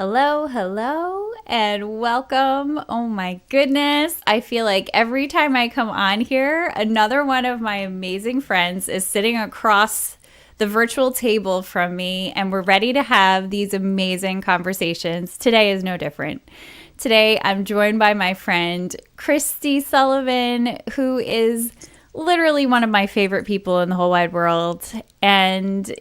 Hello, hello, and welcome. Oh my goodness. I feel like every time I come on here, another one of my amazing friends is sitting across the virtual table from me, and we're ready to have these amazing conversations. Today is no different. Today, I'm joined by my friend Kristi Sullivan, who is literally one of my favorite people in the whole wide world. And,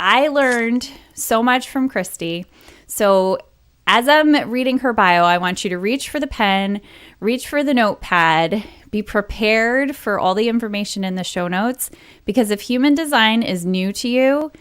I learned so much from Kristi. So as I'm reading her bio, I want you to reach for the pen, reach for the notepad, be prepared for all the information in the show notes, because if human design is new to you,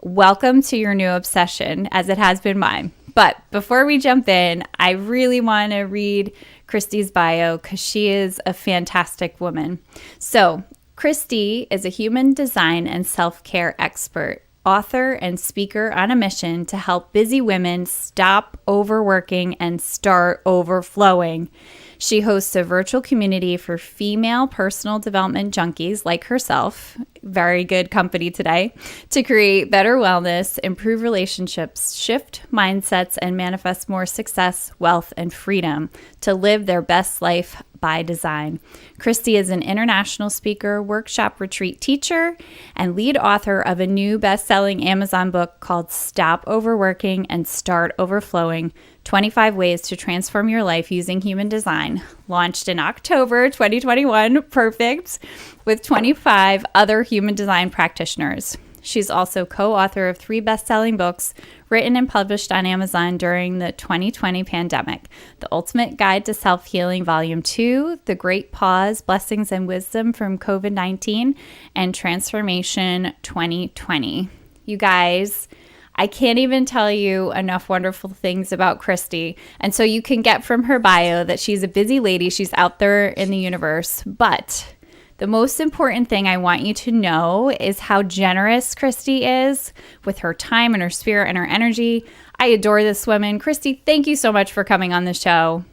welcome to your new obsession, as it has been mine. But before we jump in, I really want to read Kristi's bio because she is a fantastic woman. So Kristi is a human design and self-care expert, author and speaker on a mission to help busy women stop overworking and start overflowing. She hosts a virtual community for female personal development junkies like herself, very good company today, to create better wellness, improve relationships, shift mindsets, and manifest more success, wealth, and freedom to live their best life by design. Kristi is an international speaker, workshop retreat teacher, and lead author of a new best-selling Amazon book called Stop Overworking and Start Overflowing: 25 Ways to Transform Your Life Using Human Design, launched in October 2021, perfect, with 25 other human design practitioners. She's also co-author of 3 best-selling books written and published on Amazon during the 2020 pandemic: The Ultimate Guide to Self-Healing Volume 2, The Great Pause, Blessings and Wisdom from COVID-19, and Transformation 2020. You guys, I can't even tell you enough wonderful things about Kristi. And so you can get from her bio that she's a busy lady. She's out there in the universe. But the most important thing I want you to know is how generous Kristi is with her time and her spirit and her energy. I adore this woman. Kristi, thank you so much for coming on the show.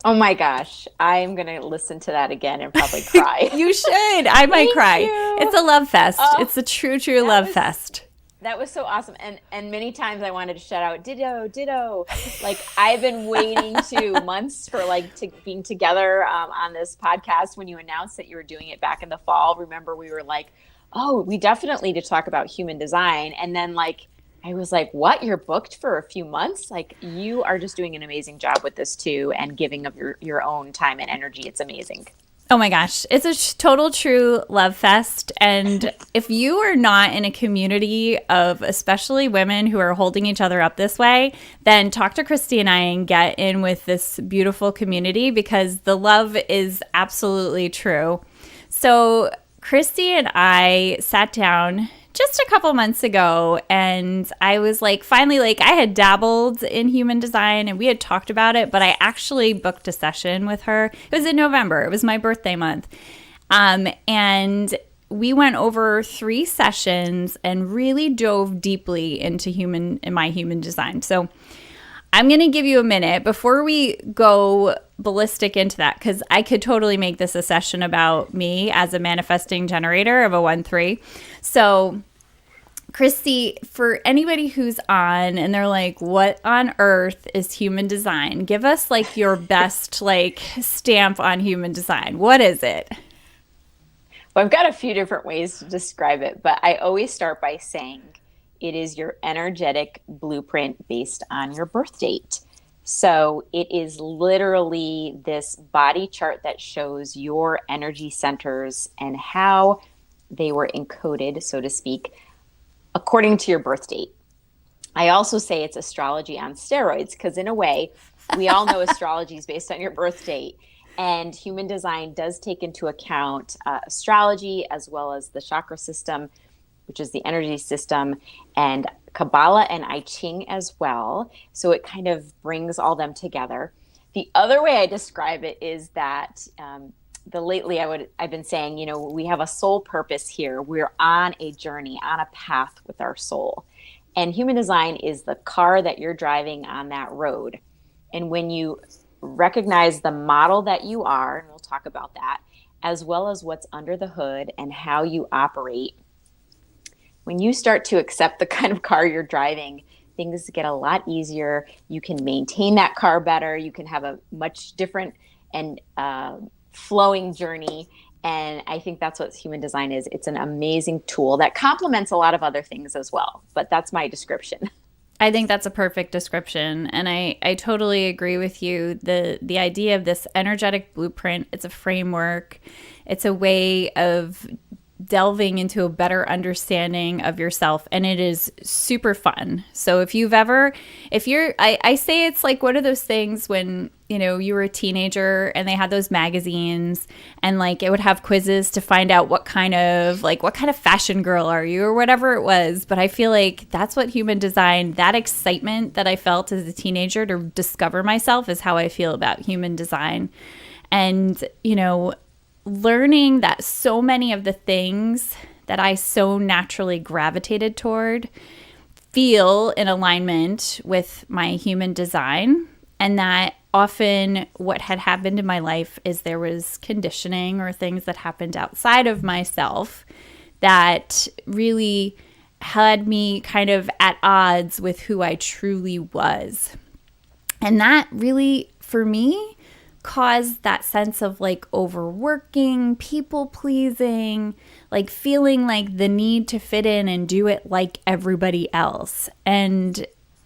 Oh my gosh, I'm going to listen to that again and probably cry. You should. I might Thank cry. you. It's a love fest. Oh, It's a true love fest. that was so awesome. And many times I wanted to shout out, ditto, ditto. Like I've been waiting months for to being together on this podcast. When you announced that you were doing it back in the fall, remember we were like, oh, we definitely need to talk about human design. And then I was like, what? You're booked for a few months? Like you are just doing an amazing job with this too, and giving of your own time and energy. It's amazing. Oh my gosh, it's a total true love fest. And if you are not in a community of especially women who are holding each other up this way, then talk to Kristi and I and get in with this beautiful community, because the love is absolutely true. So Kristi and I sat down just a couple months ago, and I was finally, I had dabbled in human design and we had talked about it, but I actually booked a session with her. It was in November. It was my birthday month. And we went over 3 sessions and really dove deeply into my human design. So I'm going to give you a minute before we go ballistic into that, because I could totally make this a session about me as a manifesting generator of a 1-3. So Kristi, for anybody who's on and they're like, what on earth is human design? Give us your best stamp on human design. What is it? Well, I've got a few different ways to describe it, but I always start by saying it is your energetic blueprint based on your birth date. So it is literally this body chart that shows your energy centers and how they were encoded, so to speak, according to your birth date. I also say it's astrology on steroids, because in a way, we all know astrology is based on your birth date. And human design does take into account astrology, as well as the chakra system, which is the energy system, and Kabbalah and I Ching as well. So it kind of brings all them together. The other way I describe it is that I've been saying, we have a soul purpose here. We're on a journey, on a path with our soul. And human design is the car that you're driving on that road. And when you recognize the model that you are, and we'll talk about that, as well as what's under the hood and how you operate, when you start to accept the kind of car you're driving, things get a lot easier. You can maintain that car better. You can have a much different and flowing journey. And I think that's what human design is. It's an amazing tool that complements a lot of other things as well. But that's my description. I think that's a perfect description. And I totally agree with you. The idea of this energetic blueprint, it's a framework. It's a way of delving into a better understanding of yourself, and it is super fun. So if I say it's like one of those things when, you were a teenager and they had those magazines and like it would have quizzes to find out what kind of fashion girl are you or whatever it was. But I feel like that's what human design, that excitement that I felt as a teenager to discover myself, is how I feel about human design. And, learning that so many of the things that I so naturally gravitated toward feel in alignment with my human design, and that often what had happened in my life is there was conditioning or things that happened outside of myself that really had me kind of at odds with who I truly was. And that really, for me, caused that sense of like overworking, people pleasing, like feeling like the need to fit in and do it like everybody else. And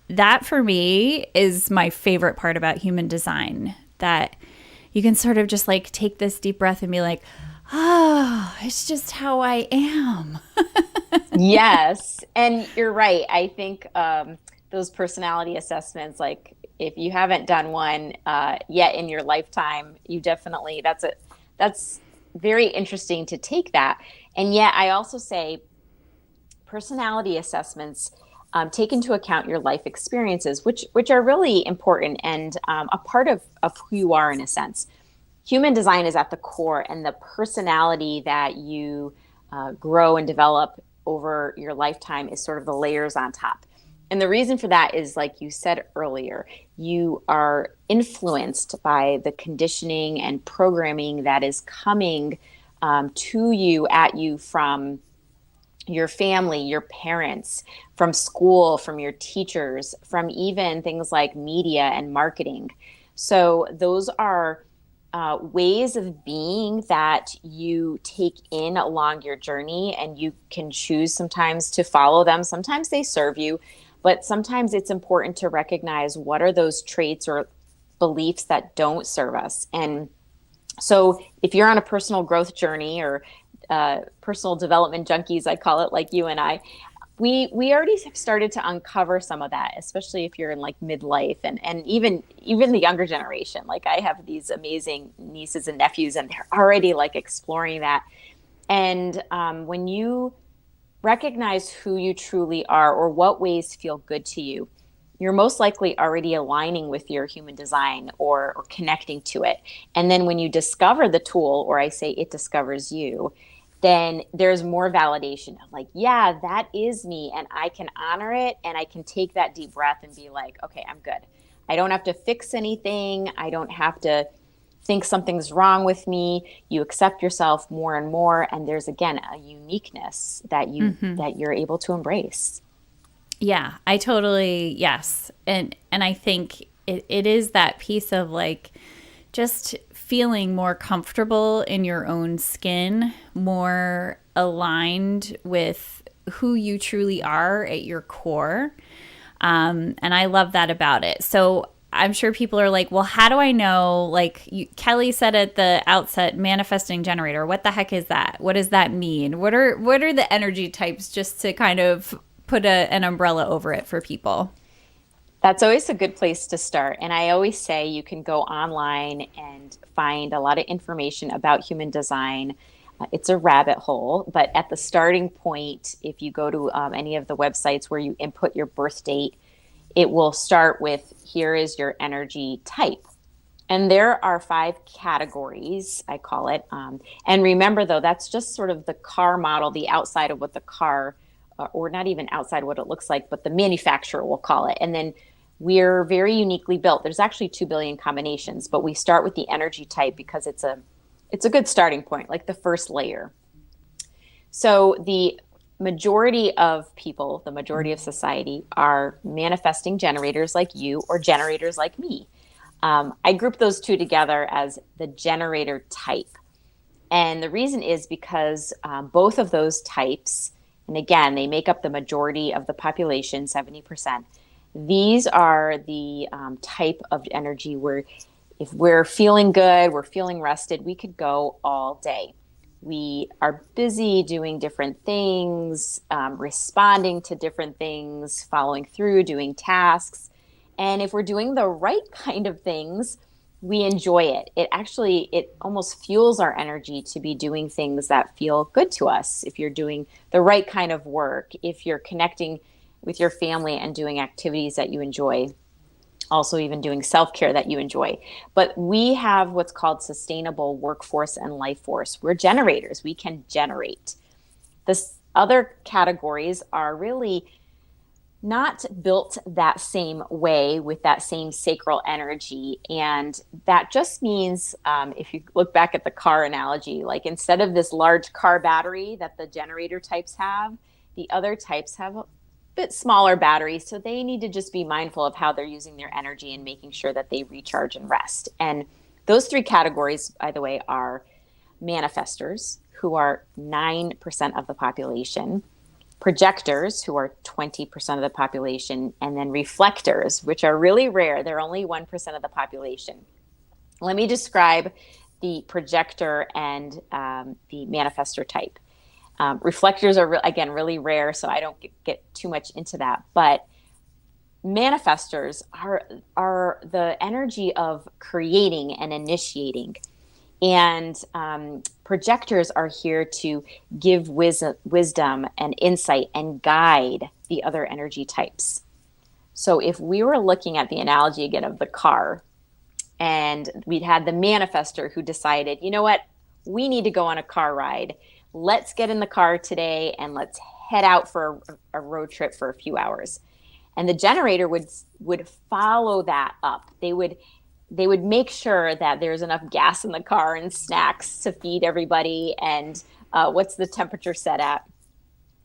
that for me is my favorite part about human design, that you can sort of just like take this deep breath and be like, it's just how I am. Yes. And you're right. I think those personality assessments, like if you haven't done one yet in your lifetime, you definitely, that's very interesting to take that. And yet I also say personality assessments take into account your life experiences, which are really important and a part of who you are in a sense. Human design is at the core, and the personality that you grow and develop over your lifetime is sort of the layers on top. And the reason for that is, like you said earlier, you are influenced by the conditioning and programming that is coming to you, at you from your family, your parents, from school, from your teachers, from even things like media and marketing. So those are ways of being that you take in along your journey, and you can choose sometimes to follow them. Sometimes they serve you. But sometimes it's important to recognize what are those traits or beliefs that don't serve us. And so if you're on a personal growth journey or personal development junkies, I call it, like you and I, we already have started to uncover some of that, especially if you're in like midlife and even the younger generation. Like I have these amazing nieces and nephews, and they're already like exploring that. And when you recognize who you truly are or what ways feel good to you, you're most likely already aligning with your human design or connecting to it. And then when you discover the tool, or I say it discovers you, then there's more validation of like, yeah, that is me, and I can honor it, and I can take that deep breath and be like, okay, I'm good. I don't have to fix anything. I don't have to think something's wrong with me. You accept yourself more and more, and there's again a uniqueness that you're able to embrace. Yeah, I totally, yes. And I think it is that piece of like just feeling more comfortable in your own skin, more aligned with who you truly are at your core. And I love that about it. So I'm sure people are like, well, how do I know? Like Kelly said at the outset, manifesting generator. What the heck is that? What does that mean? What are the energy types, just to kind of put an umbrella over it for people? That's always a good place to start. And I always say you can go online and find a lot of information about human design. It's a rabbit hole, but at the starting point, if you go to any of the websites where you input your birth date, it will start with, here is your energy type. And there are 5 categories, I call it. And remember, though, that's just sort of the car model, the outside of what the car, or not even outside what it looks like, but the manufacturer will call it. And then we're very uniquely built. There's actually 2 billion combinations, but we start with the energy type because it's a good starting point, like the first layer. So the majority of people, the majority of society, are manifesting generators like you or generators like me. I group those two together as the generator type. And the reason is because both of those types, and again, they make up the majority of the population, 70%. These are the type of energy where if we're feeling good, we're feeling rested, we could go all day. We are busy doing different things, responding to different things, following through, doing tasks. And if we're doing the right kind of things, we enjoy it. It almost fuels our energy to be doing things that feel good to us. If you're doing the right kind of work, if you're connecting with your family and doing activities that you enjoy, also even doing self-care that you enjoy. But we have what's called sustainable workforce and life force. We're generators. We can generate. This other categories are really not built that same way with that same sacral energy. And that just means, if you look back at the car analogy, like instead of this large car battery that the generator types have, the other types have a bit smaller batteries. So they need to just be mindful of how they're using their energy and making sure that they recharge and rest. And those three categories, by the way, are manifestors, who are 9% of the population, projectors, who are 20% of the population, and then reflectors, which are really rare. They're only 1% of the population. Let me describe the projector and the manifestor type. Reflectors are, again, really rare, so I don't get too much into that. But manifestors are the energy of creating and initiating. And projectors are here to give wisdom and insight and guide the other energy types. So if we were looking at the analogy again of the car, and we'd had the manifestor who decided, you know what, we need to go on a car ride. Let's get in the car today and let's head out for a road trip for a few hours. And the generator would follow that up. They would make sure that there's enough gas in the car and snacks to feed everybody, and what's the temperature set at.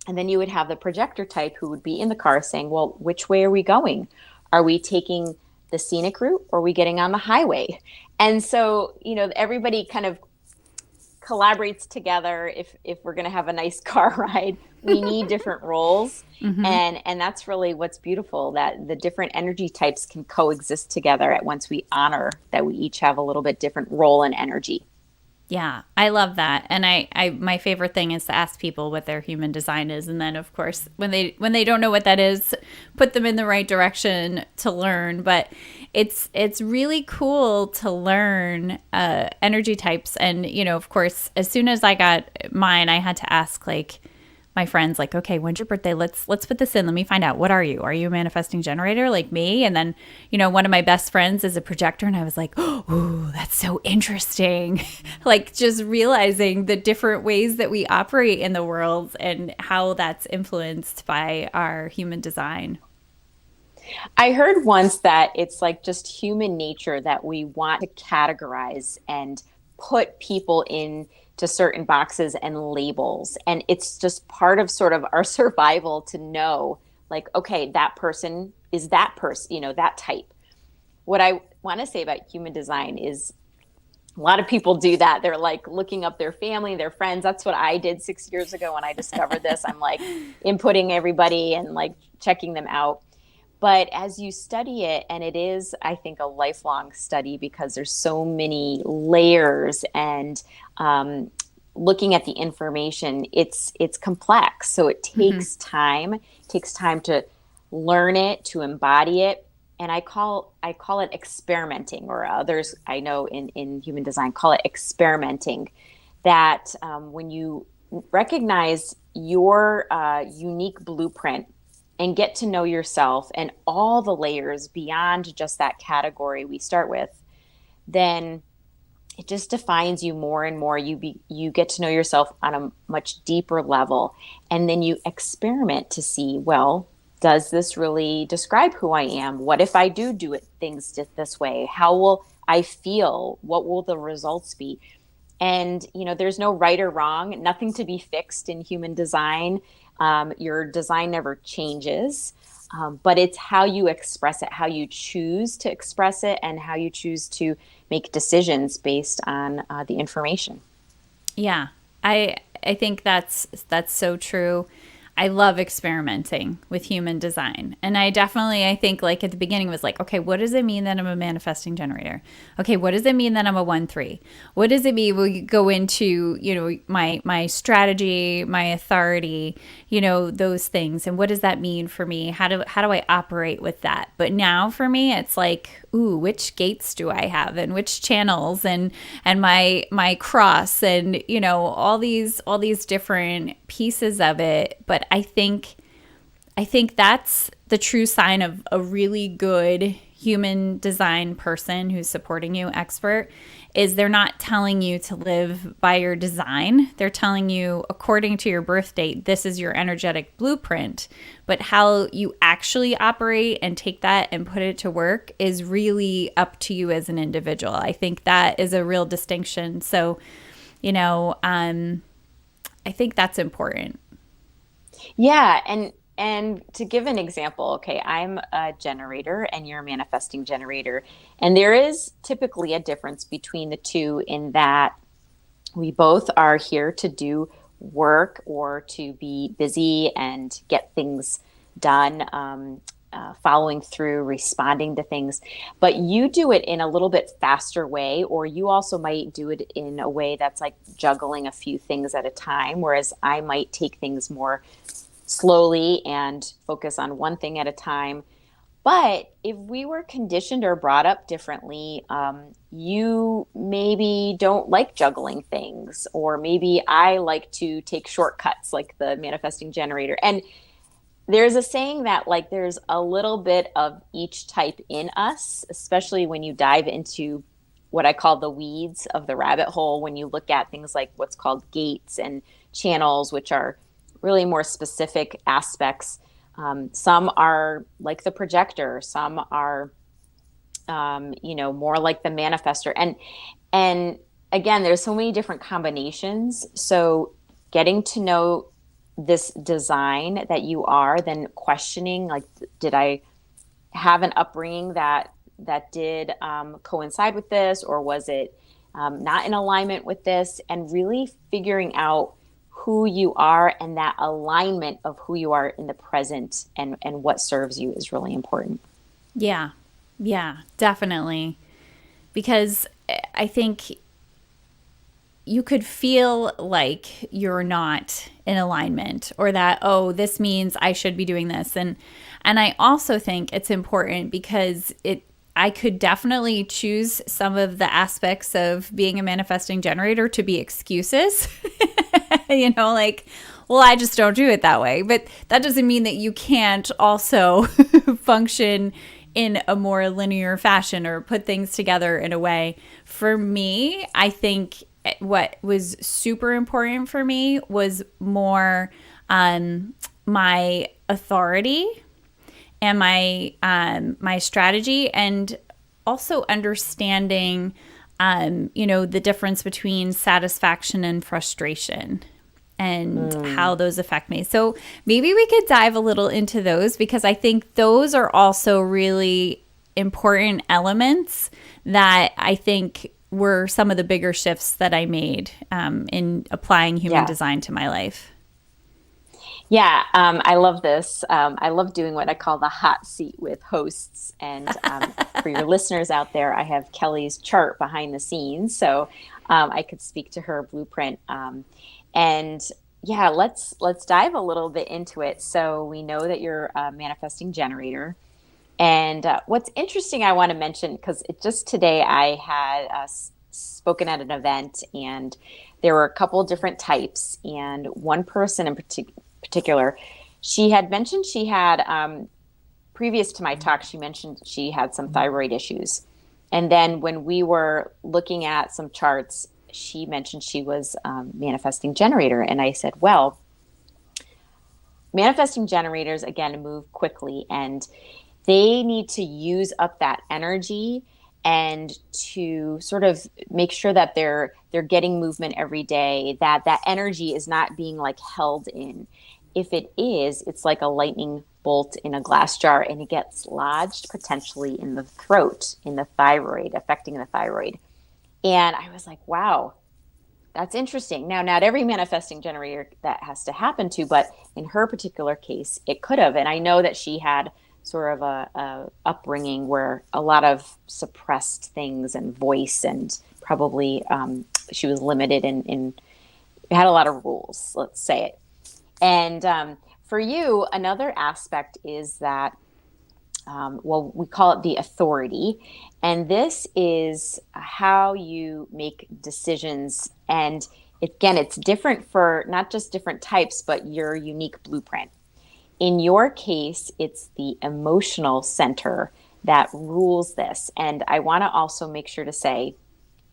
And then you would have the projector type who would be in the car saying, well, which way are we going? Are we taking the scenic route or are we getting on the highway? And so, everybody kind of collaborates together. If we're going to have a nice car ride, we need different roles. Mm-hmm. And that's really what's beautiful, that the different energy types can coexist together once we honor that we each have a little bit different role and energy. Yeah, I love that. And I my favorite thing is to ask people what their human design is, and then of course when they don't know what that is, put them in the right direction to learn. But it's really cool to learn energy types. And of course, as soon as I got mine, I had to ask my friends, okay, when's your birthday? Let's put this in. Let me find out. What are you? Are you a manifesting generator like me? And then, one of my best friends is a projector. And I was like, oh, that's so interesting. Just realizing the different ways that we operate in the world and how that's influenced by our human design. I heard once that it's just human nature that we want to categorize and put people in to certain boxes and labels. And it's just part of sort of our survival to know, okay, that person is that person, that type. What I want to say about human design is a lot of people do that. They're looking up their family, their friends. That's what I did 6 years ago when I discovered this. I'm inputting everybody and checking them out. But as you study it, and it is, I think, a lifelong study because there's so many layers and looking at the information, it's complex. So it takes time. It takes time to learn it, to embody it. And I call it experimenting, or others I know in human design call it experimenting. That when you recognize your unique blueprint and get to know yourself and all the layers beyond just that category we start with, then it just defines you more and more. You get to know yourself on a much deeper level. And then you experiment to see, well, does this really describe who I am? What if I do things this way? How will I feel? What will the results be? And, there's no right or wrong, nothing to be fixed in human design. Your design never changes, but it's how you express it, how you choose to express it, and how you choose to make decisions based on the information. Yeah. I think that's so true. I love experimenting with human design. And I think like at the beginning was like, okay, what does it mean that I'm a manifesting generator? Okay, what does it mean that I'm a 1-3? What does it mean we go into, my strategy, my authority, those things, and what does that mean for me? How do I operate with that? But now for me it's like, ooh, which gates do I have and which channels and my cross and all these different pieces of it. But I think that's the true sign of a really good human design person who's supporting you, expert, is they're not telling you to live by your design. They're telling you, according to your birth date, this is your energetic blueprint. But how you actually operate and take that and put it to work is really up to you as an individual. I think that is a real distinction. So, I think that's important. Yeah, and to give an example, okay, I'm a generator and you're a manifesting generator, and there is typically a difference between the two in that we both are here to do work or to be busy and get things done, following through, responding to things. But you do it in a little bit faster way, or you also might do it in a way that's like juggling a few things at a time, whereas I might take things more slowly and focus on one thing at a time. But if we were conditioned or brought up differently, you maybe don't like juggling things, or maybe I like to take shortcuts like the manifesting generator. And there's a saying that like there's a little bit of each type in us, especially when you dive into what I call the weeds of the rabbit hole, when you look at things like what's called gates and channels, which are really more specific aspects. Some are like the projector, some are, more like the manifester. And again, there's so many different combinations. So getting to know this design that you are, then questioning, like, did I have an upbringing that did coincide with this, or was it not in alignment with this? And really figuring out who you are and that alignment of who you are in the present and what serves you is really important. Yeah. Yeah, definitely. Because I think you could feel like you're not in alignment, or that, oh, this means I should be doing this. And I also think it's important because I could definitely choose some of the aspects of being a manifesting generator to be excuses. Like, well, I just don't do it that way. But that doesn't mean that you can't also function in a more linear fashion or put things together in a way. For me, I think what was super important for me was more my authority and my strategy, and also understanding the difference between satisfaction and frustration and how those affect me. So maybe we could dive a little into those, because I think those are also really important elements that I think were some of the bigger shifts that I made in applying human Yeah. design to my life. Yeah, I love this. I love doing what I call the hot seat with hosts. And for your listeners out there, I have Kelly's chart behind the scenes, so I could speak to her blueprint. And yeah, let's dive a little bit into it. So we know that you're a manifesting generator. And what's interesting, I want to mention, because just today I had spoken at an event, and there were a couple different types. And one person in particular, she had mentioned she had, previous to my talk, she mentioned she had some thyroid issues. And then when we were looking at some charts, she mentioned she was manifesting generator. And I said, well, manifesting generators, again, move quickly, and they need to use up that energy and to sort of make sure that they're getting movement every day, that energy is not being like held in. If it is, it's like a lightning bolt in a glass jar, and it gets lodged potentially in the throat, in the thyroid, affecting the thyroid. And I was like, wow, that's interesting. Now, not every manifesting generator that has to happen to, but in her particular case, it could have. And I know that she had sort of a upbringing where a lot of suppressed things and voice, and probably she was limited in had a lot of rules, let's say it. And for you, another aspect is that, well, we call it the authority. And this is how you make decisions. And again, it's different for not just different types, but your unique blueprint. In your case, it's the emotional center that rules this. And I want to also make sure to say,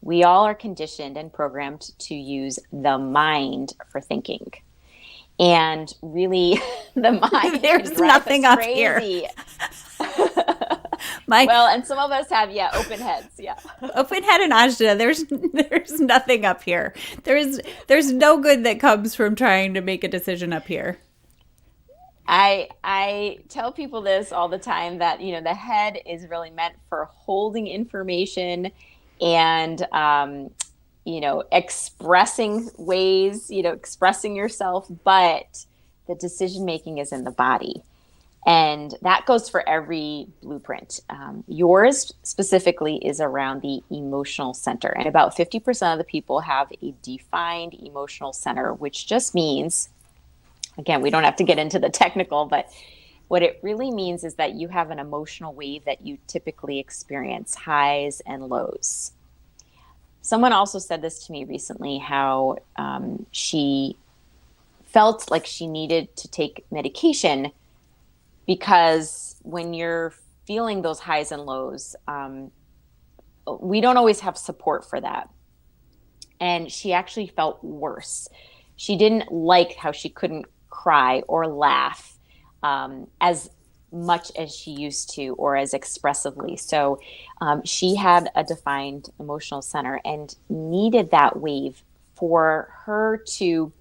we all are conditioned and programmed to use the mind for thinking. And really, the mind There's can drive nothing us up crazy. here. My Well, and some of us have, open heads. Yeah. open head and ajna, there's nothing up here. There's no good that comes from trying to make a decision up here. I tell people this all the time, that, the head is really meant for holding information and, expressing ways, expressing yourself, but the decision making is in the body. And that goes for every blueprint. Yours specifically is around the emotional center. And about 50% of the people have a defined emotional center, which just means, again, we don't have to get into the technical, but what it really means is that you have an emotional wave that you typically experience, highs and lows. Someone also said this to me recently, how she felt like she needed to take medication because when you're feeling those highs and lows, we don't always have support for that. And she actually felt worse. She didn't like how she couldn't cry or laugh as much as she used to, or as expressively. So she had a defined emotional center and needed that wave for her to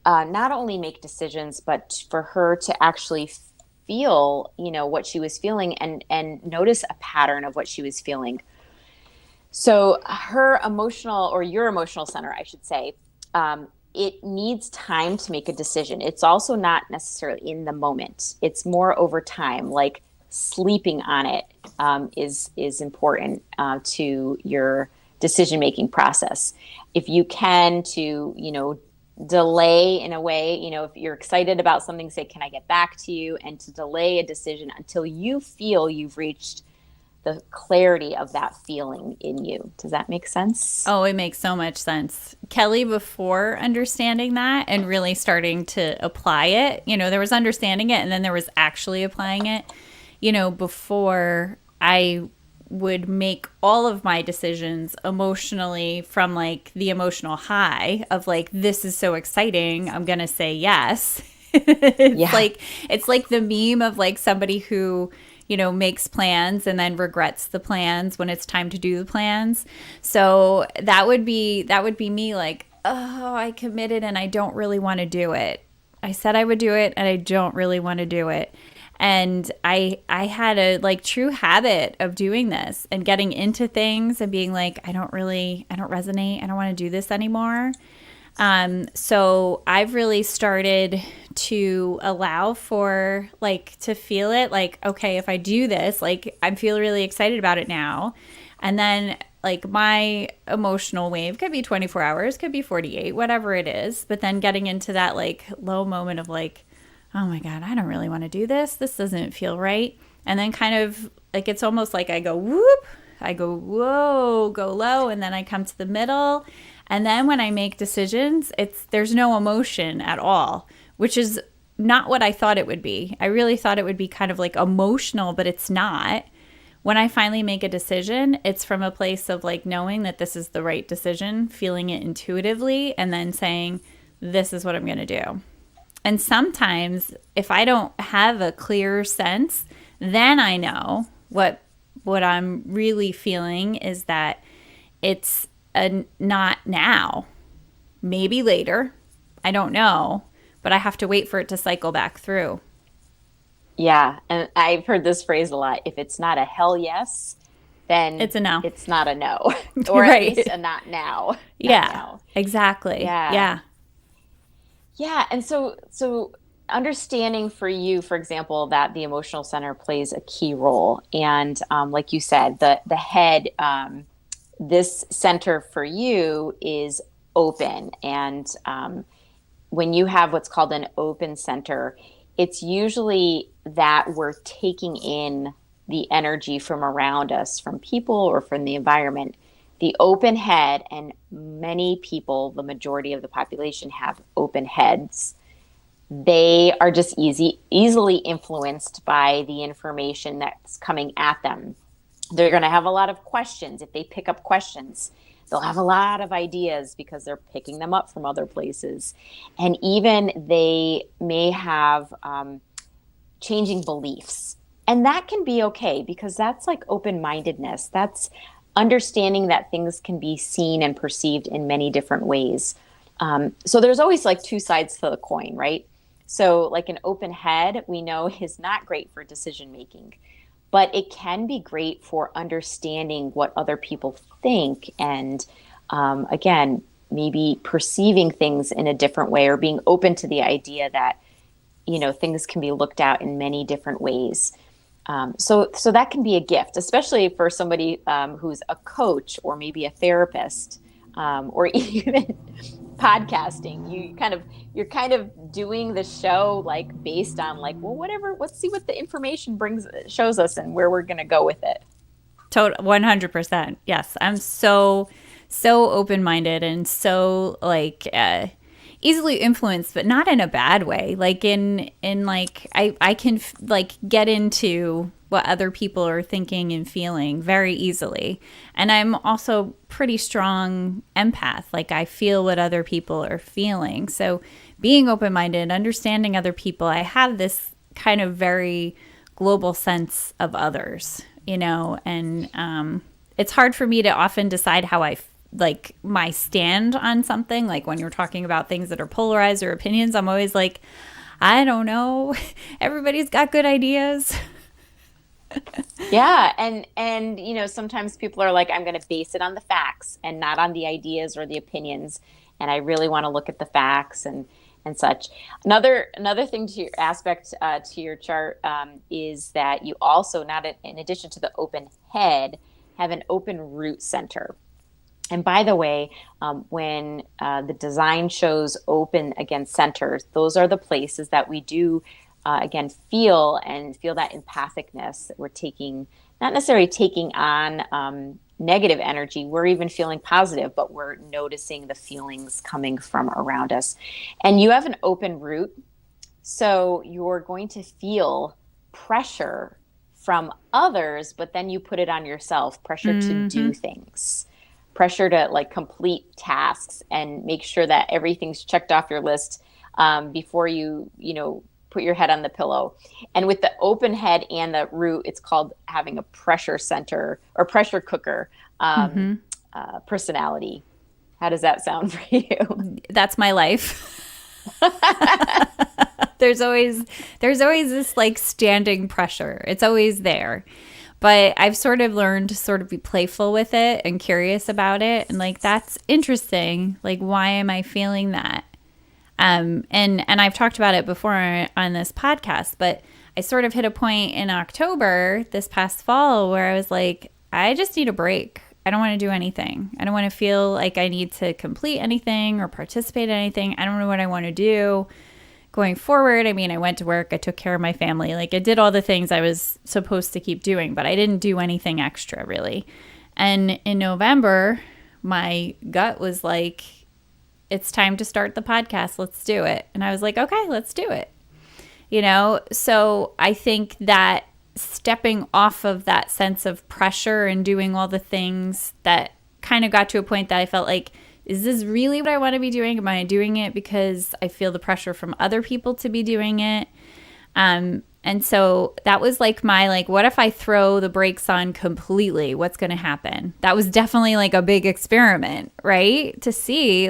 not only make decisions, but for her to actually feel, what she was feeling, and notice a pattern of what she was feeling. So her emotional, or your emotional center, I should say, it needs time to make a decision. It's also not necessarily in the moment. It's more over time, like sleeping on it is important to your decision-making process. If you can to, delay in a way, if you're excited about something, say, can I get back to you? And to delay a decision until you feel you've reached the clarity of that feeling in you. Does that make sense? Oh, it makes so much sense. Kelly, before understanding that and really starting to apply it, there was understanding it and then there was actually applying it. Before, I would make all of my decisions emotionally from like the emotional high of like, this is so exciting, I'm going to say yes. It's like the meme of like somebody who makes plans and then regrets the plans when it's time to do the plans. So that would be me, like, oh, I committed and I don't really want to do it. I said I would do it and I don't really want to do it. And I had a like true habit of doing this and getting into things and being like, I don't resonate. I don't want to do this anymore. So I've really started to allow for like to feel it, like, okay, if I do this, like I feel really excited about it now. And then like my emotional wave could be 24 hours, could be 48, whatever it is. But then getting into that like low moment of like, oh my God, I don't really want to do this. This doesn't feel right. And then kind of like, it's almost like I go whoop, I go whoa, go low. And then I come to the middle. And then when I make decisions, there's no emotion at all, which is not what I thought it would be. I really thought it would be kind of like emotional, but it's not. When I finally make a decision, it's from a place of like knowing that this is the right decision, feeling it intuitively, and then saying, this is what I'm going to do. And sometimes if I don't have a clear sense, then I know what I'm really feeling is that it's not now, maybe later. I don't know. but I have to wait for it to cycle back through. Yeah. And I've heard this phrase a lot. If it's not a hell yes, then It's a no. it's not a no, or at least Right. a not now. Not Yeah, now. exactly. Yeah. Yeah. Yeah. And so understanding for you, for example, that the emotional center plays a key role. And like you said, the head, this center for you is open. And when you have what's called an open center, it's usually that we're taking in the energy from around us, from people or from the environment. The open head, and many people, the majority of the population, have open heads. They are just easily influenced by the information that's coming at them. They're going to have a lot of questions. If they pick up questions, they'll have a lot of ideas because they're picking them up from other places. And even they may have changing beliefs. And that can be okay because that's like open-mindedness. That's understanding that things can be seen and perceived in many different ways. So there's always like two sides to the coin, right? So like an open head, we know is not great for decision making, but it can be great for understanding what other people think. And again, maybe perceiving things in a different way, or being open to the idea that, things can be looked at in many different ways. So that can be a gift, especially for somebody who's a coach or maybe a therapist, or even podcasting. You're kind of doing the show like based on like, well, whatever. Let's see what the information shows us and where we're going to go with it. Total 100%. Yes, I'm so open-minded and so like easily influenced, but not in a bad way. Like in like I can like get into what other people are thinking and feeling very easily. And I'm also pretty strong empath. Like I feel what other people are feeling. So being open-minded, understanding other people, I have this kind of very global sense of others, and it's hard for me to often decide how like my stand on something. Like when you're talking about things that are polarized or opinions, I'm always like, I don't know. Everybody's got good ideas. Yeah. And, sometimes people are like, I'm going to base it on the facts and not on the ideas or the opinions. And I really want to look at the facts and such. Another thing to your aspect to your chart is that you also, not in addition to the open head, have an open root center. And by the way, when the design shows open against centers, those are the places that we do, again, feel that empathicness that we're taking, not necessarily taking on negative energy. We're even feeling positive, but we're noticing the feelings coming from around us. And you have an open root, so you're going to feel pressure from others, but then you put it on yourself, pressure to do things. Pressure to like complete tasks and make sure that everything's checked off your list before you put your head on the pillow. And with the open head and the root, it's called having a pressure center or pressure cooker personality. How does that sound for you? That's my life. There's always this like standing pressure. It's always there. But I've sort of learned to sort of be playful with it and curious about it. And like, that's interesting. Like, why am I feeling that? And I've talked about it before on this podcast, but I sort of hit a point in October this past fall where I was like, I just need a break. I don't want to do anything. I don't want to feel like I need to complete anything or participate in anything. I don't know what I want to do going forward. I mean, I went to work, I took care of my family, like I did all the things I was supposed to keep doing, but I didn't do anything extra really. And in November, my gut was like, it's time to start the podcast. Let's do it. And I was like, okay, let's do it. So I think that stepping off of that sense of pressure and doing all the things that kind of got to a point that I felt like, is this really what I want to be doing? Am I doing it because I feel the pressure from other people to be doing it? And so that was like what if I throw the brakes on completely? What's going to happen? That was definitely like a big experiment, right? To see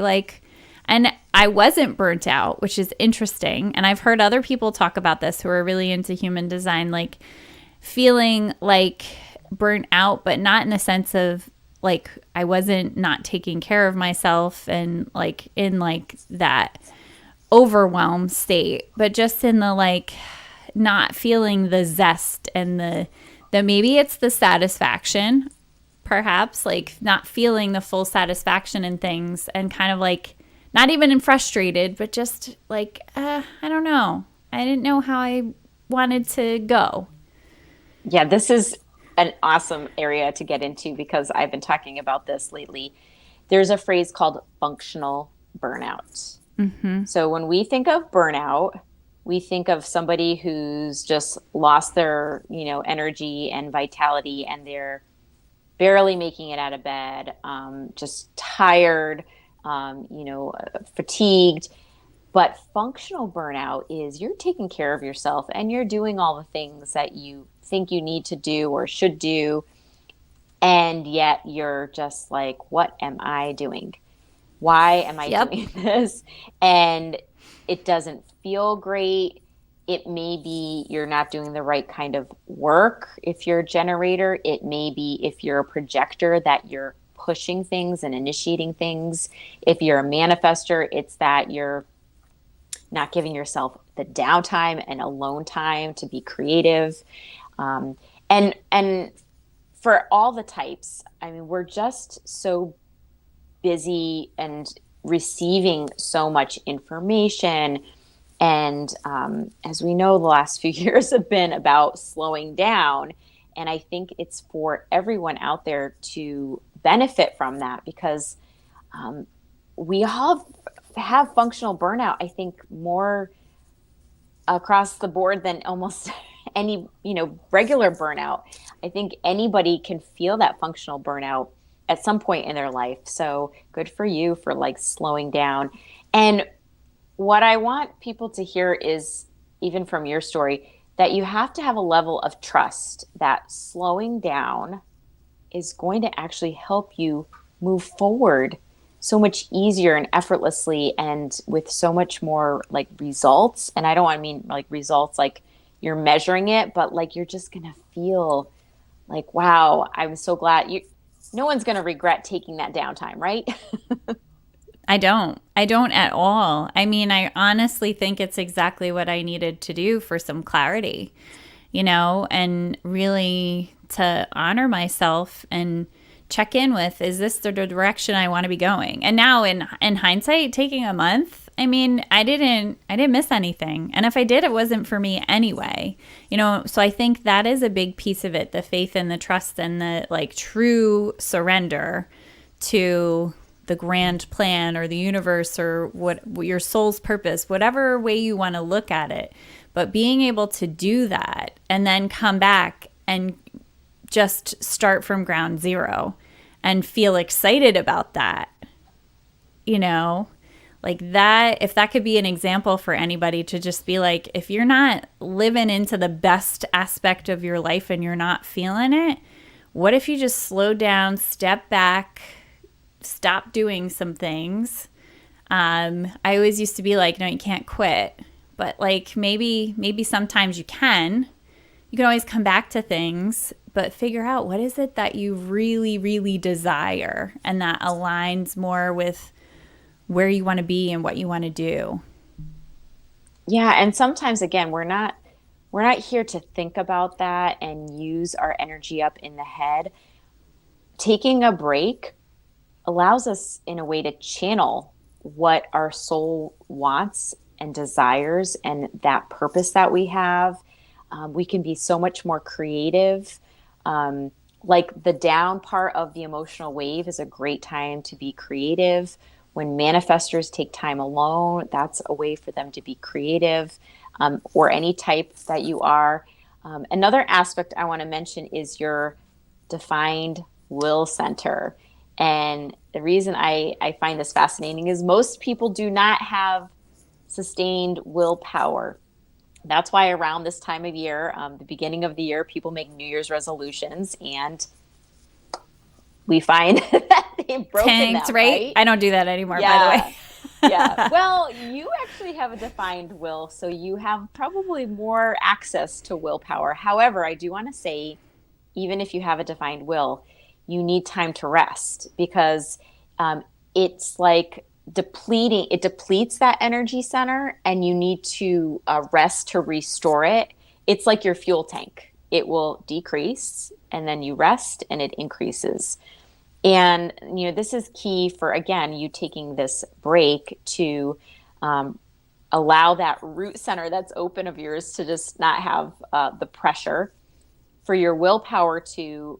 And I wasn't burnt out, which is interesting. And I've heard other people talk about this who are really into human design, like feeling like burnt out, but not in the sense of like I wasn't not taking care of myself and like in like that overwhelmed state, but just in the like not feeling the zest and the maybe it's the satisfaction, perhaps like not feeling the full satisfaction in things and kind of like not even frustrated, but just like I don't know. I didn't know how I wanted to go. Yeah, this is an awesome area to get into because I've been talking about this lately. There's a phrase called functional burnout. Mm-hmm. So when we think of burnout, we think of somebody who's just lost their, energy and vitality, and they're barely making it out of bed, just tired, fatigued. But functional burnout is you're taking care of yourself and you're doing all the things that you think you need to do or should do. And yet you're just like, what am I doing? Why am I doing this? And it doesn't feel great. It may be you're not doing the right kind of work if you're a generator. It may be if you're a projector that you're pushing things and initiating things. If you're a manifester, it's that you're not giving yourself the downtime and alone time to be creative. And for all the types, I mean, we're just so busy and receiving so much information. And as we know, the last few years have been about slowing down. And I think it's for everyone out there to benefit from that because we all have functional burnout, I think, more across the board than almost any, regular burnout. I think anybody can feel that functional burnout at some point in their life. So good for you for like slowing down. And what I want people to hear is, even from your story, that you have to have a level of trust that slowing down is going to actually help you move forward so much easier and effortlessly and with so much more like results. And I don't want to mean like results like you're measuring it, but like you're just going to feel like, wow, I'm so glad no one's going to regret taking that downtime, right? I don't at all. I mean, I honestly think it's exactly what I needed to do for some clarity, and really to honor myself and check in with, is this the direction I want to be going? And now in hindsight, taking a month, I mean, I didn't miss anything. And if I did, it wasn't for me anyway, so I think that is a big piece of it, the faith and the trust and the like true surrender to the grand plan or the universe or what your soul's purpose, whatever way you want to look at it. But being able to do that and then come back and just start from ground zero and feel excited about that, like that, if that could be an example for anybody to just be like, if you're not living into the best aspect of your life and you're not feeling it, what if you just slow down, step back, stop doing some things? I always used to be like, no, you can't quit, but like maybe sometimes you can always come back to things, but figure out what is it that you really, really desire and that aligns more with where you want to be and what you want to do. Yeah. And sometimes, again, we're not here to think about that and use our energy up in the head. Taking a break allows us in a way to channel what our soul wants and desires and that purpose that we have. We can be so much more creative. Like the down part of the emotional wave is a great time to be creative. When manifestors take time alone, that's a way for them to be creative, or any type that you are. Another aspect I want to mention is your defined will center. And the reason I find this fascinating is most people do not have sustained willpower. That's why around this time of year, the beginning of the year, people make New Year's resolutions, and we find that they've broken Tanked, them, right? I don't do that anymore, by the way. Yeah. Well, you actually have a defined will, so you have probably more access to willpower. However, I do want to say, even if you have a defined will, you need time to rest because it's like it depletes that energy center, and you need to rest to restore it. It's like your fuel tank, it will decrease, and then you rest, and it increases. And, this is key for, again, you taking this break to allow that root center that's open of yours to just not have the pressure, for your willpower to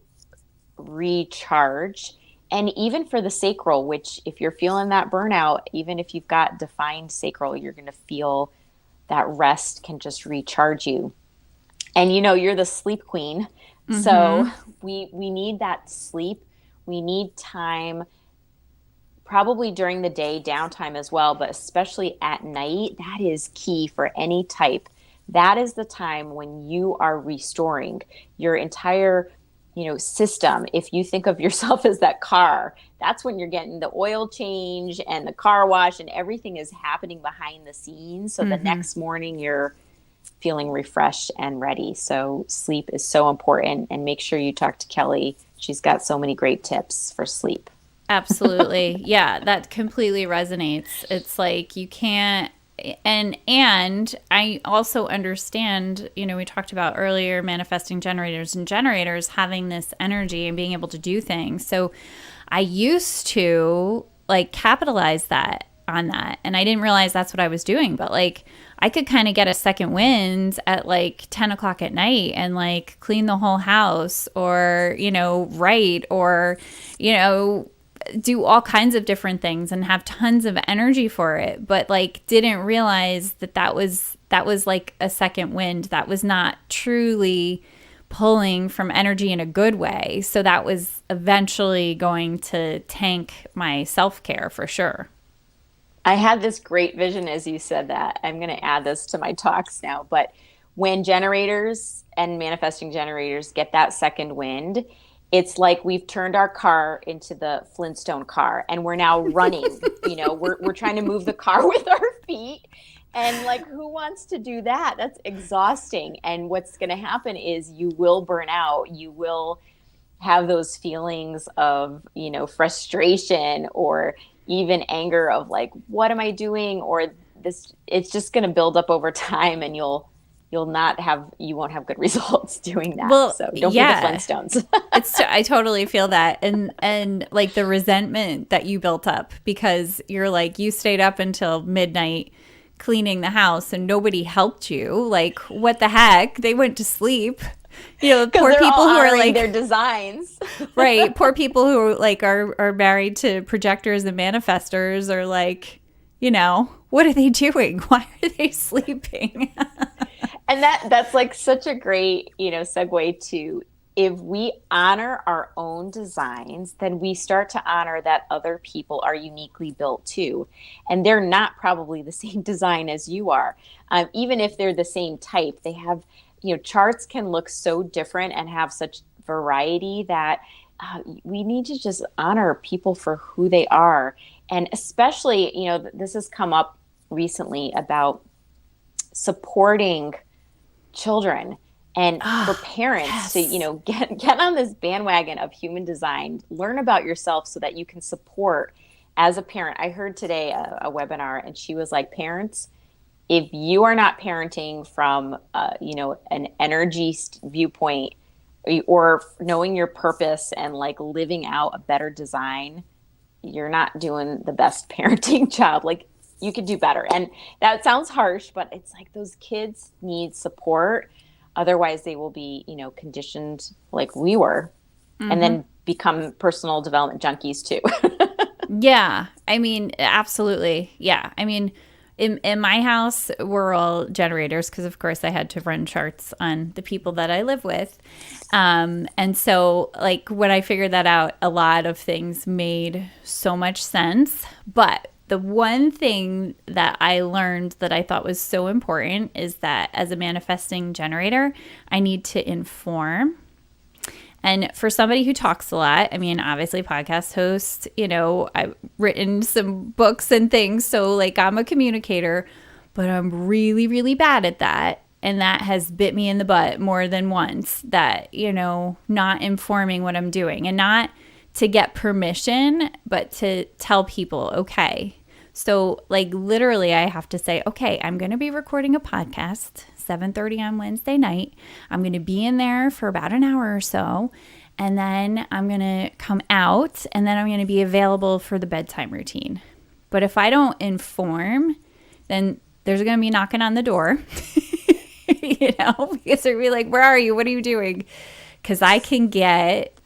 recharge, and even for the sacral, which, if you're feeling that burnout, even if you've got defined sacral, you're going to feel that rest can just recharge you. And you're the sleep queen. So Mm-hmm. we need that sleep. We need time, probably during the day, downtime as well, but especially at night. That is key for any type. That is the time when you are restoring your entire, system. If you think of yourself as that car, that's when you're getting the oil change and the car wash, and everything is happening behind the scenes. So the Mm-hmm. next morning you're feeling refreshed and ready. So sleep is so important, and make sure you talk to Kelly. She's got so many great tips for sleep. Absolutely. Yeah, that completely resonates. It's like you can't, and I also understand, we talked about earlier manifesting generators and generators having this energy and being able to do things. So I used to like capitalize that on that, and I didn't realize that's what I was doing, but like I could kind of get a second wind at like 10 o'clock at night and like clean the whole house, or write, or you know do all kinds of different things and have tons of energy for it, but like didn't realize that was like a second wind that was not truly pulling from energy in a good way. So that was eventually going to tank my self-care for sure. I had this great vision as you said that. I'm going to add this to my talks now. But when generators and manifesting generators get that second wind, it's like we've turned our car into the Flintstone car, and we're now running. We're trying to move the car with our feet. And like, who wants to do that? That's exhausting. And what's going to happen is you will burn out. You will have those feelings of, frustration, or even anger of like, what am I doing? Or this, it's just going to build up over time, and you won't have good results doing that. Well, So don't be the yeah. Flintstones. I totally feel that, and like the resentment that you built up because you're like you stayed up until midnight cleaning the house and nobody helped you. Like, what the heck? They went to sleep. Because Poor they're all people who are honoring like, their designs. right, poor people who like are married to projectors and manifestors are like, what are they doing? Why are they sleeping? And that's like such a great, segue to, if we honor our own designs, then we start to honor that other people are uniquely built too. And they're not probably the same design as you are. Even if they're the same type, they have, charts can look so different and have such variety that we need to just honor people for who they are. And especially, this has come up recently about supporting children, and for Oh, parents to yes. get on this bandwagon of human design. Learn about yourself so that you can support. As a parent, I heard today a webinar, and she was like, parents, if you are not parenting from an energy viewpoint, or knowing your purpose and like living out a better design, you're not doing the best parenting job. Like, you could do better. And that sounds harsh, but it's like those kids need support. Otherwise, they will be, conditioned like we were, and Mm-hmm. then become personal development junkies too. Yeah, I mean, absolutely. Yeah, I mean, in my house, we're all generators because, of course, I had to run charts on the people that I live with, and so like when I figured that out, a lot of things made so much sense. But the one thing that I learned that I thought was so important is that as a manifesting generator, I need to inform And for somebody who talks a lot, I mean, obviously podcast host, I've written some books and things. So like I'm a communicator, but I'm really, really bad at that. And that has bit me in the butt more than once, that, not informing what I'm doing, and not to get permission, but to tell people, okay. So like literally I have to say, okay, I'm going to be recording a podcast 7:30 on Wednesday night. I'm going to be in there for about an hour or so. And then I'm going to come out, and then I'm going to be available for the bedtime routine. But if I don't inform, then there's going to be knocking on the door, because they're be like, where are you? What are you doing? Because I can get,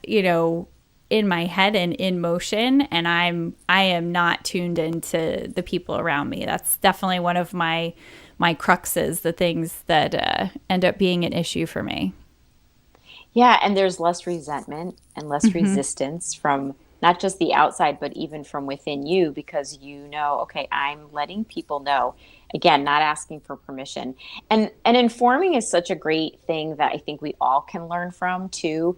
in my head and in motion, and I am not tuned into the people around me. That's definitely one of my cruxes, the things that end up being an issue for me. Yeah, and there's less resentment and less resistance from not just the outside, but even from within you, because okay, I'm letting people know. Again, not asking for permission. And informing is such a great thing that I think we all can learn from too.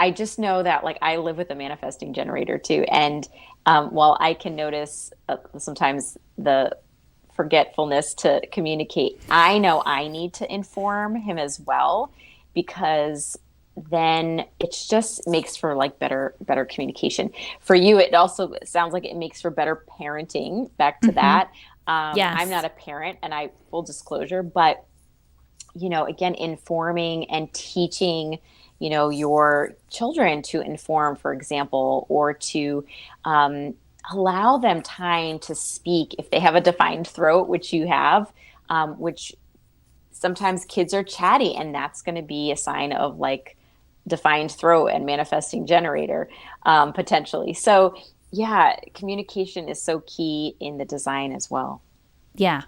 I just know that like I live with a manifesting generator too. And while I can notice sometimes the forgetfulness to communicate, I know I need to inform him as well, because then it just makes for like better communication. For you, it also sounds like it makes for better parenting. Back to that. Yes. I'm not a parent, and I full disclosure, but again, informing and teaching your children to inform, for example, or to allow them time to speak if they have a defined throat, which you have, which sometimes kids are chatty, and that's going to be a sign of like defined throat and manifesting generator, potentially. So yeah, communication is so key in the design as well. Yeah.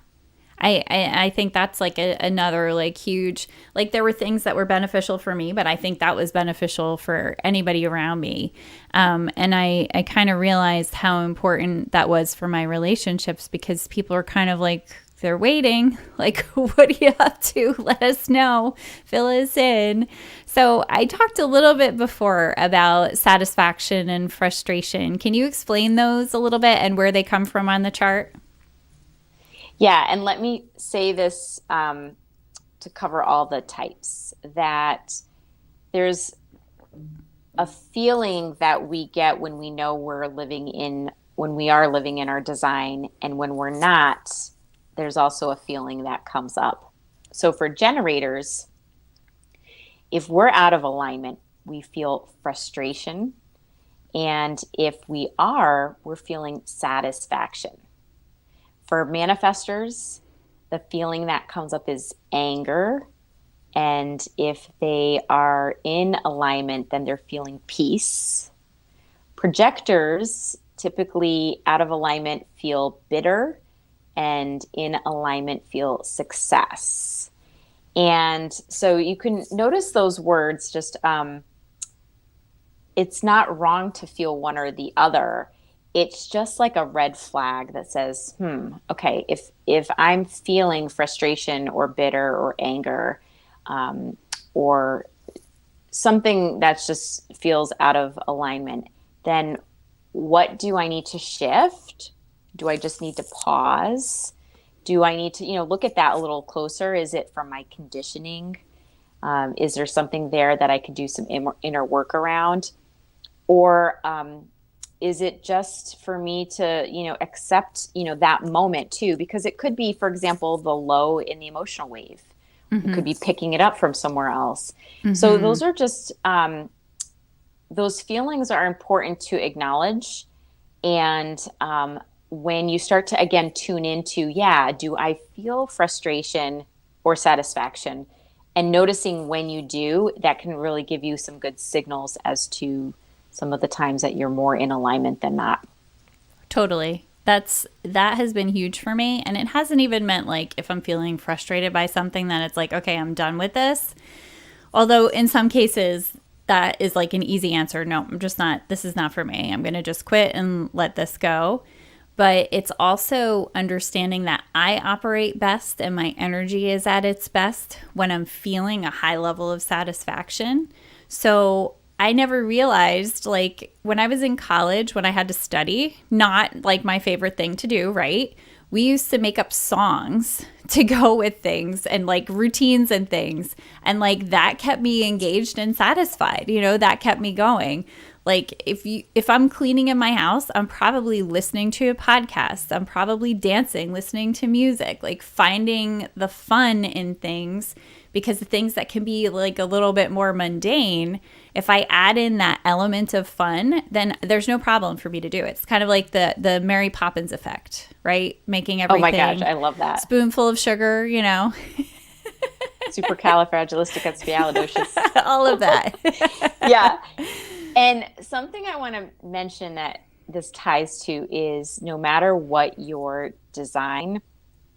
I think that's like another like huge, like there were things that were beneficial for me, but I think that was beneficial for anybody around me. And I kind of realized how important that was for my relationships, because people are kind of like, they're waiting. Like, what do you have to let us know? Fill us in. So I talked a little bit before about satisfaction and frustration. Can you explain those a little bit and where they come from on the chart? Yeah, and let me say this to cover all the types, that there's a feeling that we get when we know when we are living in our design, and when we're not, there's also a feeling that comes up. So for generators, if we're out of alignment, we feel frustration, and if we're feeling satisfaction. For manifestors, the feeling that comes up is anger. And if they are in alignment, then they're feeling peace. Projectors, typically out of alignment, feel bitter, and in alignment feel success. And so you can notice those words, just it's not wrong to feel one or the other. It's just like a red flag that says, okay, if I'm feeling frustration or bitter or anger, or something that just feels out of alignment, then what do I need to shift? Do I just need to pause? Do I need to, look at that a little closer? Is it from my conditioning? Is there something there that I could do some inner work around? Or is it just for me to, accept, that moment too? Because it could be, for example, the low in the emotional wave. Mm-hmm. It could be picking it up from somewhere else. Mm-hmm. So those are just, those feelings are important to acknowledge. And when you start to, again, tune into, do I feel frustration or satisfaction? And noticing when you do, that can really give you some good signals as to some of the times that you're more in alignment than not. Totally. That has been huge for me. And it hasn't even meant like if I'm feeling frustrated by something that it's like, okay, I'm done with this. Although in some cases that is like an easy answer. No, I'm just not, this is not for me. I'm going to just quit and let this go. but it's also understanding that I operate best and my energy is at its best when I'm feeling a high level of satisfaction. So I never realized, like, when I was in college, when I had to study, not like my favorite thing to do, right? We used to make up songs to go with things and like routines and things. And like that kept me engaged and satisfied. That kept me going. Like if I'm cleaning in my house, I'm probably listening to a podcast. I'm probably dancing, listening to music, like finding the fun in things, because the things that can be like a little bit more mundane, if I add in that element of fun, then there's no problem for me to do it. It's kind of like the Mary Poppins effect, right? Making everything. Oh my gosh, I love that. Spoonful of sugar, Supercalifragilisticexpialidocious. all of that. Yeah. And something I want to mention that this ties to is, no matter what your design,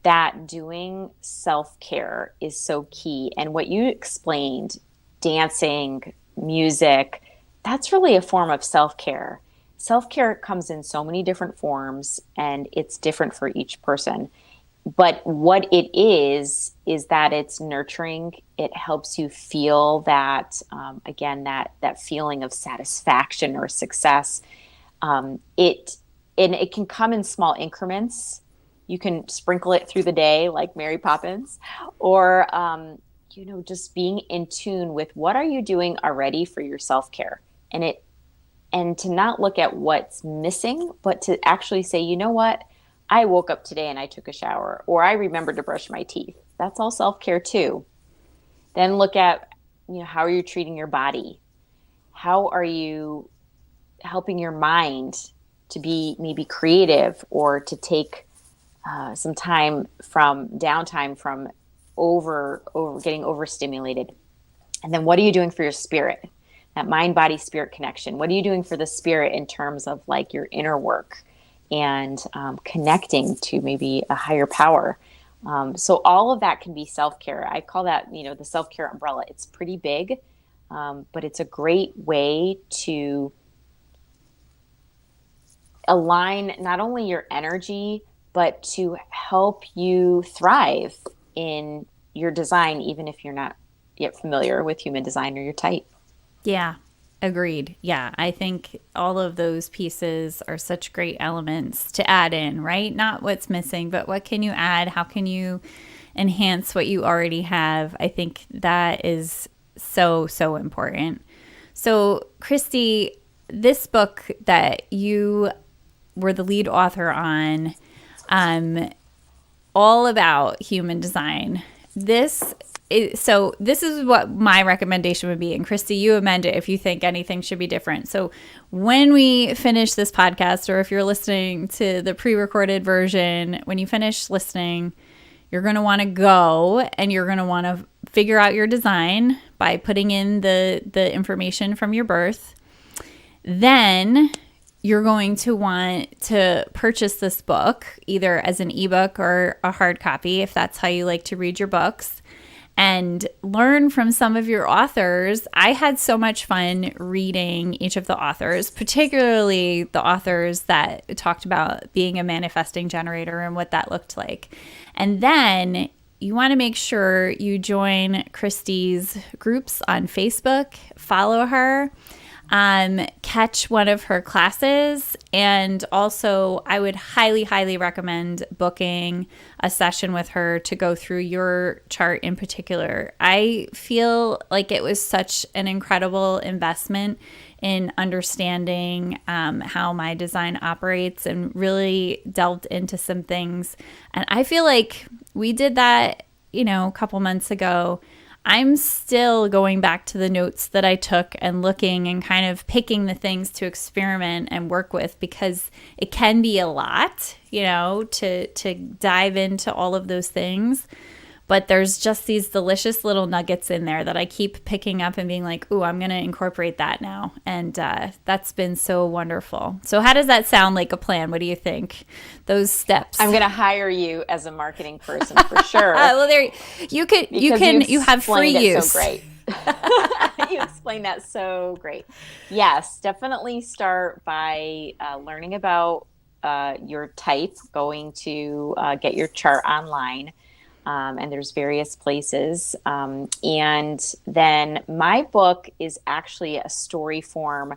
that doing self-care is so key. And what you explained, dancing, music, that's really a form of self-care. Self-care comes in so many different forms, and it's different for each person. But what it is that it's nurturing. It helps you feel that, again, that feeling of satisfaction or success. It can come in small increments. You can sprinkle it through the day like Mary Poppins, or, just being in tune with what are you doing already for your self-care, and to not look at what's missing, but to actually say, you know what? I woke up today and I took a shower, or I remembered to brush my teeth. That's all self-care too. Then look at, how are you treating your body? How are you helping your mind to be maybe creative, or to take some downtime from over getting overstimulated? And then what are you doing for your spirit? That mind, body, spirit connection. What are you doing for the spirit in terms of like your inner work and connecting to maybe a higher power? So all of that can be self-care. I call that, the self-care umbrella. It's pretty big, but it's a great way to align not only your energy, but to help you thrive in your design, even if you're not yet familiar with human design or your type. Yeah, agreed. Yeah, I think all of those pieces are such great elements to add in, right? Not what's missing, but what can you add? How can you enhance what you already have? I think that is so, so important. So, Kristi, this book that you were the lead author on, all about human design. This is what my recommendation would be. And Kristi, you amend it if you think anything should be different. So when we finish this podcast, or if you're listening to the pre-recorded version, when you finish listening, you're going to want to go and you're going to want to figure out your design by putting in the information from your birth. Then you're going to want to purchase this book, either as an ebook or a hard copy, if that's how you like to read your books, and learn from some of your authors. I had so much fun reading each of the authors, particularly the authors that talked about being a manifesting generator and what that looked like. And then you want to make sure you join Kristi's groups on Facebook, follow her, catch one of her classes. And also, I would highly, highly recommend booking a session with her to go through your chart in particular. I feel like it was such an incredible investment in understanding how my design operates, and really delved into some things. And I feel like we did that, a couple months ago. I'm still going back to the notes that I took and looking and kind of picking the things to experiment and work with, because it can be a lot, to dive into all of those things. But there's just these delicious little nuggets in there that I keep picking up and being like, ooh, I'm going to incorporate that now. And that's been so wonderful. So how does that sound like a plan? What do you think? Those steps. I'm going to hire you as a marketing person for sure. Well, there you have free use. So great. You explained that so great. Yes, definitely start by learning about your type going to get your chart online. And there's various places. And then my book is actually a story form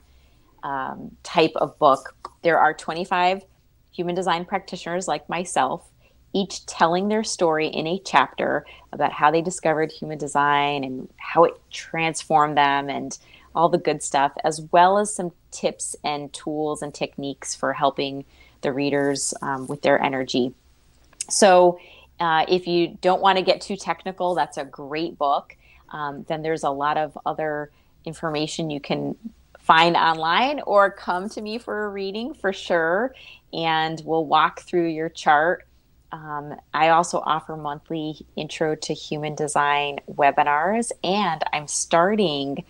type of book. There are 25 human design practitioners like myself, each telling their story in a chapter about how they discovered human design and how it transformed them and all the good stuff, as well as some tips and tools and techniques for helping the readers with their energy. So if you don't want to get too technical, that's a great book. Then there's a lot of other information you can find online or come to me for a reading for sure. And we'll walk through your chart. I also offer monthly intro to human design webinars, and I'm starting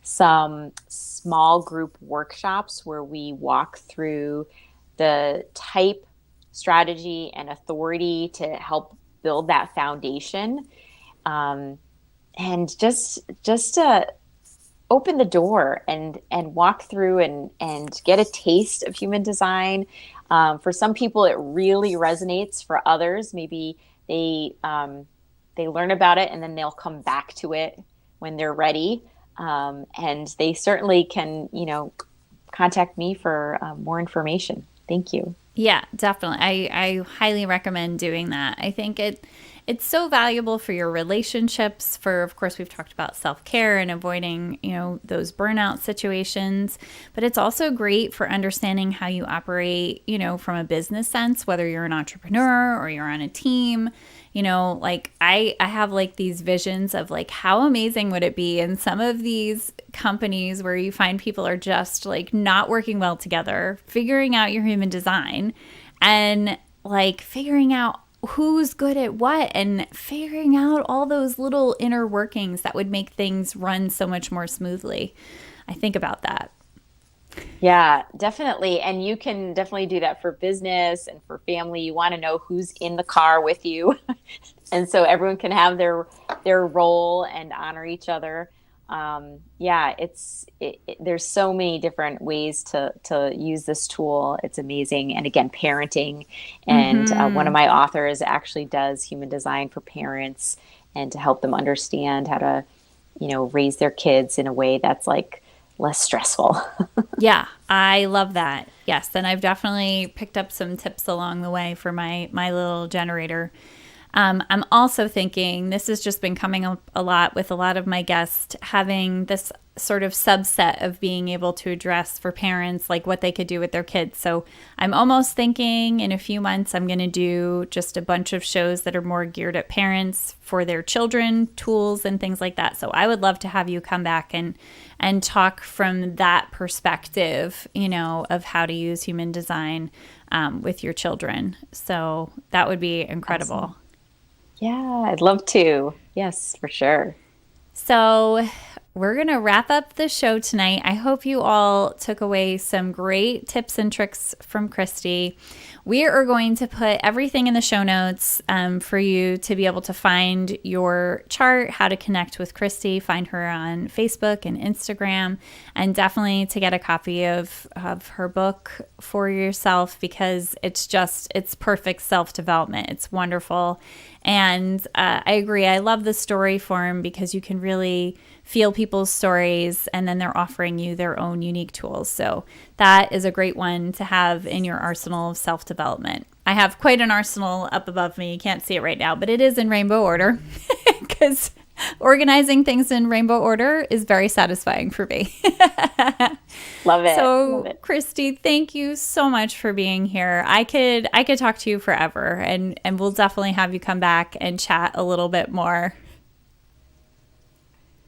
some small group workshops where we walk through the type, strategy, and authority to help build that foundation, and just to open the door and walk through and get a taste of human design. For some people, it really resonates. For others, maybe they learn about it and then they'll come back to it when they're ready. And they certainly can, contact me for more information. Thank you. Yeah, definitely. I highly recommend doing that. I think it's so valuable for your relationships. Of course, we've talked about self-care and avoiding, those burnout situations, but it's also great for understanding how you operate, from a business sense, whether you're an entrepreneur or you're on a team. I have like these visions of like how amazing would it be in some of these companies where you find people are just like not working well together, figuring out your human design and like figuring out who's good at what and figuring out all those little inner workings that would make things run so much more smoothly. I think about that. Yeah, definitely. And you can definitely do that for business and for family. You want to know who's in the car with you. And so everyone can have their role and honor each other. There's so many different ways to use this tool. It's amazing. And again, parenting. And one of my authors actually does human design for parents and to help them understand how to, raise their kids in a way that's like less stressful. Yeah, I love that. Yes, and I've definitely picked up some tips along the way for my little generator. I'm also thinking this has just been coming up a lot with a lot of my guests, having this sort of subset of being able to address for parents, like what they could do with their kids. So I'm almost thinking in a few months, I'm going to do just a bunch of shows that are more geared at parents for their children, tools and things like that. So I would love to have you come back and talk from that perspective, of how to use human design with your children. So that would be incredible. Awesome. Yeah, I'd love to. Yes, for sure. So we're going to wrap up the show tonight. I hope you all took away some great tips and tricks from Kristi. We are going to put everything in the show notes for you to be able to find your chart, how to connect with Kristi, find her on Facebook and Instagram, and definitely to get a copy of her book for yourself because it's perfect self-development. It's wonderful. And I agree. I love the story form because you can really feel people's stories and then they're offering you their own unique tools. So that is a great one to have in your arsenal of self-development. I have quite an arsenal up above me. You can't see it right now, but it is in rainbow order because organizing things in rainbow order is very satisfying for me. Love it. So, Love it. Kristi, thank you so much for being here. I could talk to you forever, and we'll definitely have you come back and chat a little bit more.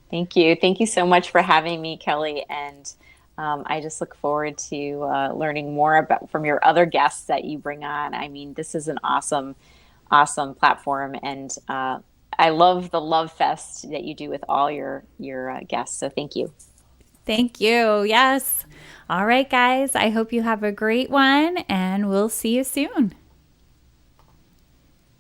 Thank you. Thank you so much for having me, Kelly. And I just look forward to learning more from your other guests that you bring on. I mean, this is an awesome platform, and I love the love fest that you do with all your guests. So thank you. Thank you. Yes. All right, guys. I hope you have a great one, and we'll see you soon.